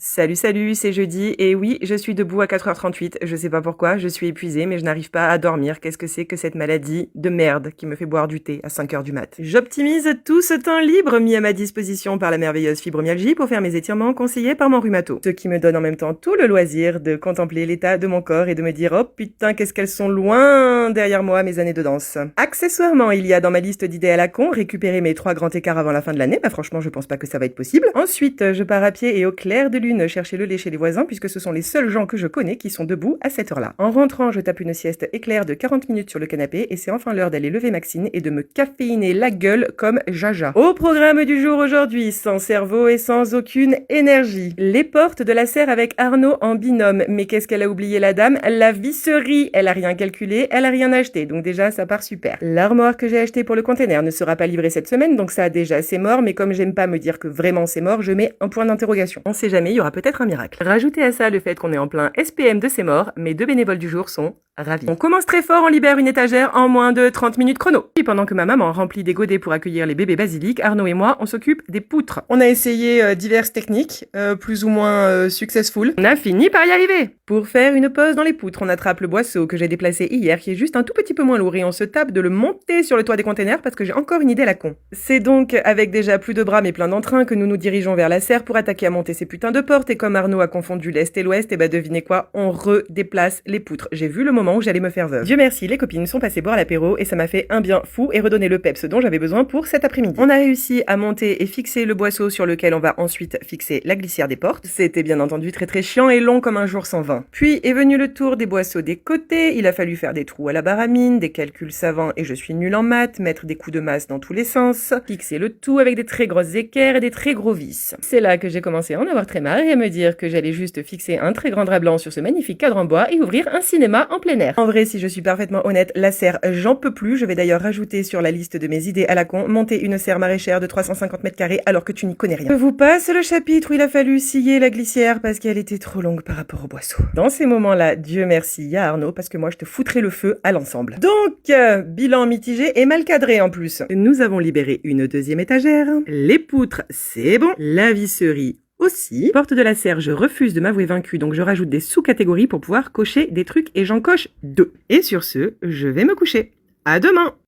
Salut, salut, c'est jeudi, et oui, je suis debout à 4h38, je sais pas pourquoi, je suis épuisée, mais je n'arrive pas à dormir. Qu'est-ce que c'est que cette maladie de merde qui me fait boire du thé à 5h du mat? J'optimise tout ce temps libre mis à ma disposition par la merveilleuse fibromyalgie pour faire mes étirements conseillés par mon rhumato. Ce qui me donne en même temps tout le loisir de contempler l'état de mon corps et de me dire « Oh putain, qu'est-ce qu'elles sont loin derrière moi mes années de danse !» Accessoirement, il y a dans ma liste d'idées à la con récupérer mes 3 grands écarts avant la fin de l'année. Bah franchement, je pense pas que ça va être possible. Ensuite, je pars à pied et au clair de lune chercher le lait chez les voisins puisque ce sont les seuls gens que je connais qui sont debout à cette heure-là. En rentrant, je tape une sieste éclair de 40 minutes sur le canapé et c'est enfin l'heure d'aller lever Maxine et de me caféiner la gueule comme Jaja. Au programme du jour aujourd'hui, sans cerveau et sans aucune énergie. Les portes de la serre avec Arnaud en binôme. Mais qu'est-ce qu'elle a oublié la dame? La visserie. Elle a rien calculé, elle a rien acheté. Donc déjà, ça part super. L'armoire que j'ai achetée pour le container ne sera pas livrée cette semaine, donc ça déjà c'est mort, mais comme j'aime pas me dire que vraiment c'est mort, je mets un point d'interrogation. On sait jamais, il y aura peut-être un miracle. Rajoutez à ça le fait qu'on est en plein SPM de ces morts, mes 2 bénévoles du jour sont ravis. On commence très fort, on libère une étagère en moins de 30 minutes chrono. Et pendant que ma maman remplit des godets pour accueillir les bébés basiliques, Arnaud et moi, on s'occupe des poutres. On a essayé diverses techniques, plus ou moins successful. On a fini par y arriver. Pour faire une pause dans les poutres, on attrape le boisseau que j'ai déplacé hier, qui est juste un tout petit peu moins lourd, et on se tape de le monter sur le toit des containers parce que j'ai encore une idée à la con. C'est donc avec déjà plus de bras mais plein d'entrain que nous nous dirigeons vers la serre pour attaquer à monter ces putains de portes, et comme Arnaud a confondu l'Est et l'Ouest, et bah devinez quoi, on redéplace les poutres. J'ai vu le moment où j'allais me faire veuve. Dieu merci, les copines sont passées boire l'apéro et ça m'a fait un bien fou et redonner le peps dont j'avais besoin pour cet après-midi. On a réussi à monter et fixer le boisseau sur lequel on va ensuite fixer la glissière des portes. C'était bien entendu très très chiant et long comme un jour sans vin. Puis est venu le tour des boisseaux des côtés, il a fallu faire des trous à la baramine, des calculs savants et je suis nulle en maths, mettre des coups de masse dans tous les sens, fixer le tout avec des très grosses équerres et des très gros vis. C'est là que j'ai commencé à en avoir très marre et à me dire que j'allais juste fixer un très grand drap blanc sur ce magnifique cadre en bois et ouvrir un cinéma en plein air. En vrai, si je suis parfaitement honnête, la serre, j'en peux plus. Je vais d'ailleurs rajouter sur la liste de mes idées à la con, monter une serre maraîchère de 350 mètres carrés alors que tu n'y connais rien. Je vous passe le chapitre où il a fallu scier la glissière parce qu'elle était trop longue par rapport au boisseau. Dans ces moments-là, Dieu merci, il y a Arnaud parce que moi je te foutrais le feu à l'ensemble. Donc, bilan mitigé et mal cadré en plus. Nous avons libéré une 2e étagère. Les poutres, c'est bon. La visserie aussi. Porte de la serre, je refuse de m'avouer vaincu, donc je rajoute des sous-catégories pour pouvoir cocher des trucs et j'en coche 2. Et sur ce, je vais me coucher. À demain!